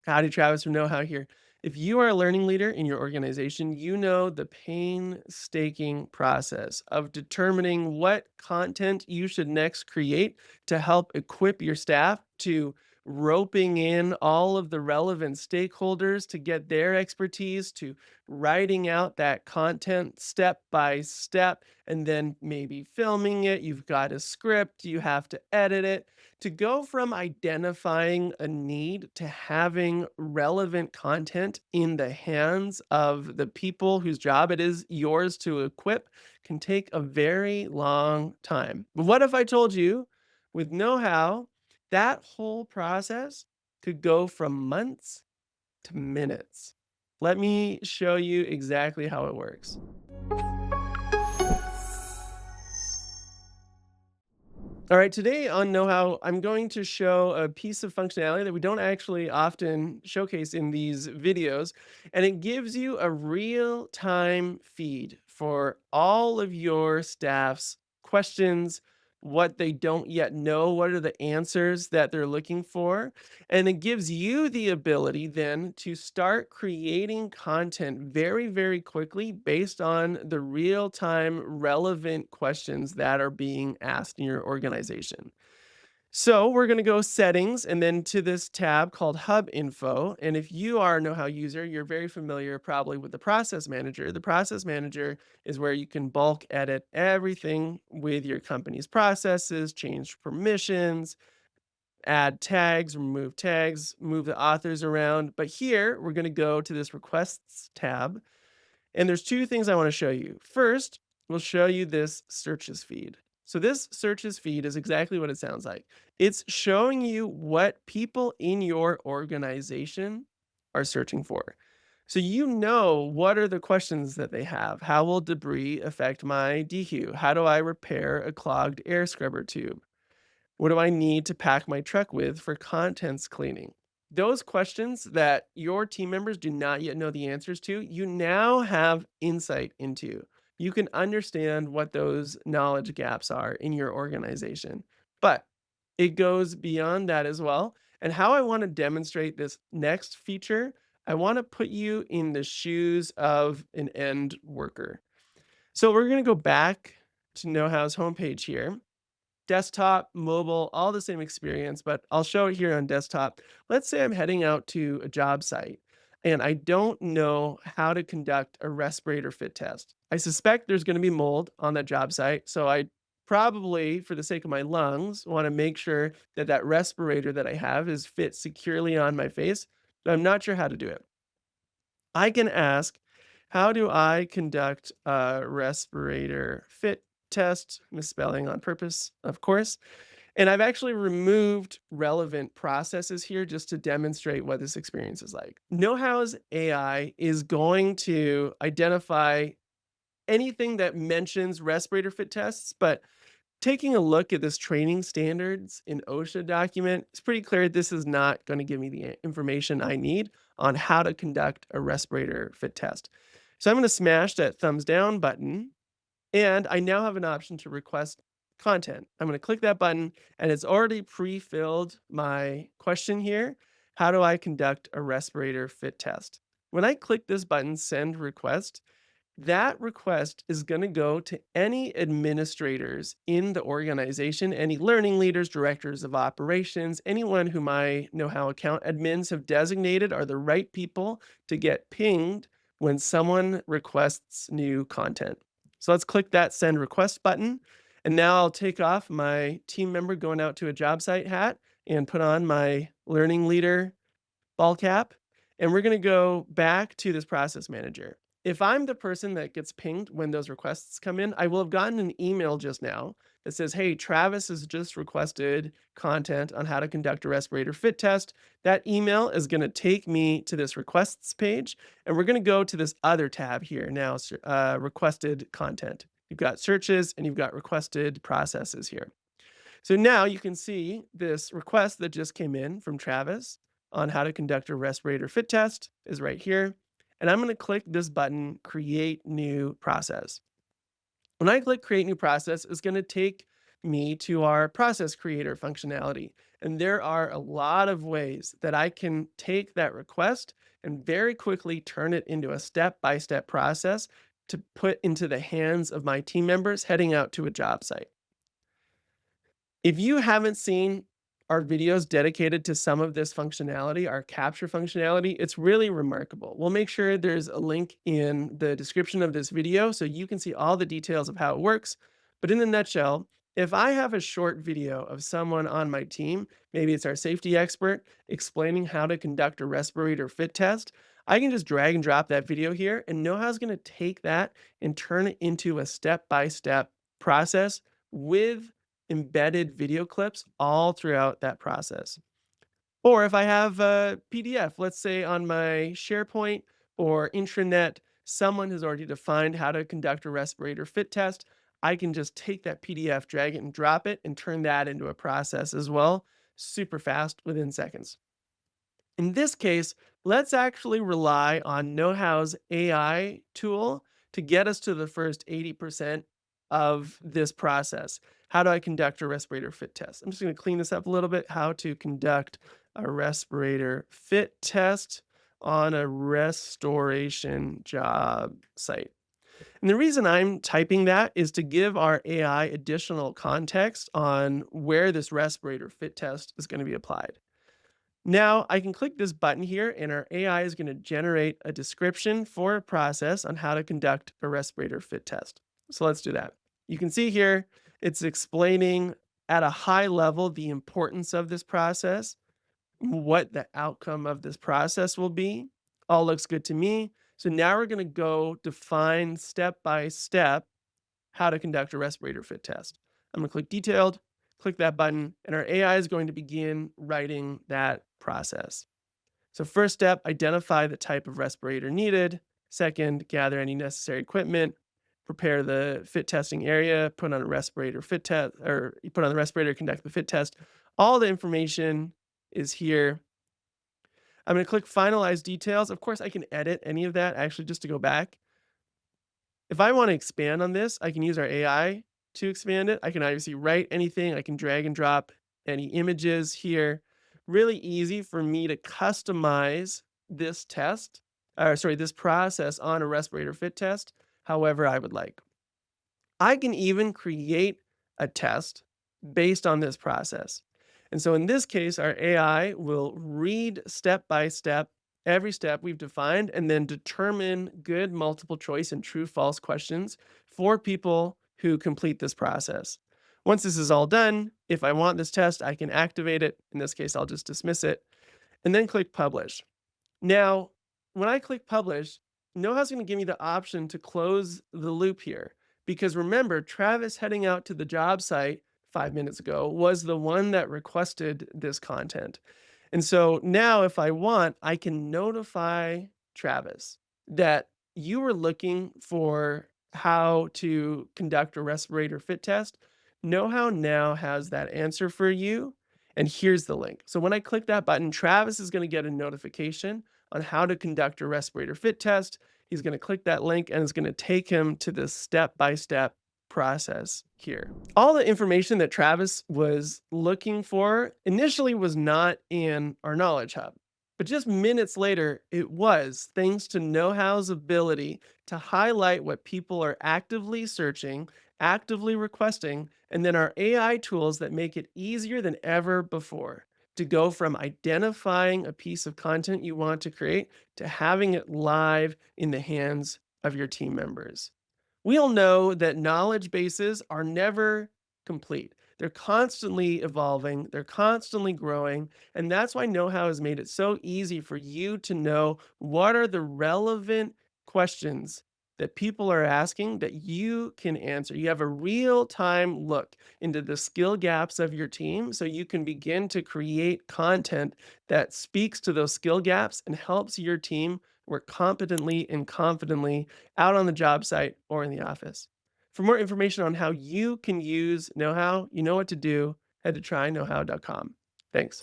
Howdy, Travis from KnowHow here. If you are a learning leader in your organization, you know the painstaking process of determining what content you should next create to help equip your staff, to roping in all of the relevant stakeholders to get their expertise, to writing out that content step by step, and then maybe filming it. You've got a script, you have to edit it to go from identifying a need to having relevant content in the hands of the people whose job it is yours to equip can take a very long time. But what if I told you with know how, that whole process could go from months to minutes? Let me show you exactly how it works. All right, today on Know How, I'm going to show a piece of functionality that we don't actually often showcase in these videos, and it gives you a real-time feed for all of your staff's questions, what they don't yet know, what are the answers that they're looking for, and it gives you the ability then to start creating content very, very quickly based on the real-time relevant questions that are being asked in your organization. So we're going to go settings and then to this tab called Hub Info. And if you are a Know How user, you're very familiar probably with the Process Manager. The Process Manager is where you can bulk edit everything with your company's processes, change permissions, add tags, move the authors around. But here we're going to go to this Requests tab. And there's two things I want to show you. First, we'll show you this searches feed. So this searches feed is exactly what it sounds like. It's showing you what people in your organization are searching for. So you know what are the questions that they have. How will debris affect my DHU? How do I repair a clogged air scrubber tube? What do I need to pack my truck with for contents cleaning? Those questions that your team members do not yet know the answers to, you now have insight into. You can understand what those knowledge gaps are in your organization. But it goes beyond that as well. And how I want to demonstrate this next feature, I want to put you in the shoes of an end worker. So we're going to go back to KnowHow's homepage here. Desktop, mobile, all the same experience, but I'll show it here on desktop. Let's say I'm heading out to a job site and I don't know how to conduct a respirator fit test. I suspect there's going to be mold on that job site, so I probably, for the sake of my lungs, want to make sure that that respirator that I have is fit securely on my face, but I'm not sure how to do it. I can ask, how do I conduct a respirator fit test? Misspelling on purpose, of course. And I've actually removed relevant processes here just to demonstrate what this experience is like. KnowHow's AI is going to identify anything that mentions respirator fit tests, but taking a look at this training standards in OSHA document, it's pretty clear this is not going to give me the information I need on how to conduct a respirator fit test. So I'm going to smash that thumbs down button, and I now have an option to request content. I'm going to click that button, and it's already pre-filled my question here. How do I conduct a respirator fit test? When I click this button, send request, that request is going to go to any administrators in the organization, any learning leaders, directors of operations, anyone who my Know How account admins have designated are the right people to get pinged when someone requests new content. So let's click that send request button. And now I'll take off my team member going out to a job site hat and put on my learning leader ball cap. And we're going to go back to this process manager. If I'm the person that gets pinged when those requests come in, I will have gotten an email just now that says, hey, Travis has just requested content on how to conduct a respirator fit test. That email is going to take me to this requests page, and we're going to go to this other tab here now, requested content. You've got searches and you've got requested processes here. So now you can see this request that just came in from Travis on how to conduct a respirator fit test is right here. And I'm going to click this button, create new process. When I click create new process, it's going to take me to our process creator functionality. And there are a lot of ways that I can take that request and very quickly turn it into a step by step process to put into the hands of my team members heading out to a job site. If you haven't seen our videos dedicated to some of this functionality, our capture functionality, it's really remarkable. We'll make sure there's a link in the description of this video so you can see all the details of how it works. But in a nutshell, if I have a short video of someone on my team, maybe it's our safety expert explaining how to conduct a respirator fit test, I can just drag and drop that video here and know how it's going to take that and turn it into a step by step process with embedded video clips all throughout that process. Or if I have a PDF, let's say on my SharePoint or intranet, someone has already defined how to conduct a respirator fit test. I can just take that PDF, drag it and drop it, and turn that into a process as well, super fast within seconds. In this case, let's actually rely on KnowHow's AI tool to get us to the first 80% of this process. How do I conduct a respirator fit test? I'm just going to clean this up a little bit. How to conduct a respirator fit test on a restoration job site. And the reason I'm typing that is to give our AI additional context on where this respirator fit test is going to be applied. Now I can click this button here and our AI is going to generate a description for a process on how to conduct a respirator fit test. So let's do that. You can see here, it's explaining at a high level the importance of this process, what the outcome of this process will be. All looks good to me. So now we're going to go define step by step how to conduct a respirator fit test. I'm going to click detailed, click that button, and our AI is going to begin writing that process. So first step, identify the type of respirator needed. Second, gather any necessary equipment, prepare the fit testing area, put on a respirator fit test, or you put on the respirator, conduct the fit test. All the information is here. I'm going to click finalize details. Of course, I can edit any of that actually just to go back. If I want to expand on this, I can use our AI to expand it. I can obviously write anything. I can drag and drop any images here. Really easy for me to customize this test, or sorry, this process on a respirator fit test, however I would like. I can even create a test based on this process. And so in this case, our AI will read step by step every step we've defined and then determine good multiple choice and true false questions for people who complete this process. Once this is all done, if I want this test, I can activate it. In this case, I'll just dismiss it and then click publish. Now, when I click publish, KnowHow's going to give me the option to close the loop here. Because remember, Travis heading out to the job site 5 minutes ago was the one that requested this content. And so now, if I want, I can notify Travis that you were looking for how to conduct a respirator fit test. KnowHow now has that answer for you. And here's the link. So when I click that button, Travis is going to get a notification on how to conduct a respirator fit test. He's going to click that link and it's going to take him to this step-by-step process here. All the information that Travis was looking for initially was not in our Knowledge Hub. But just minutes later, it was, thanks to KnowHow's ability to highlight what people are actively searching, actively requesting, and then our AI tools that make it easier than ever before to go from identifying a piece of content you want to create to having it live in the hands of your team members. We all know that knowledge bases are never complete. They're constantly evolving, they're constantly growing, and that's why KnowHow has made it so easy for you to know what are the relevant questions that people are asking that you can answer. You have a real-time look into the skill gaps of your team so you can begin to create content that speaks to those skill gaps and helps your team work competently and confidently out on the job site or in the office. For more information on how you can use KnowHow, you know what to do. Head to tryknowhow.com. Thanks.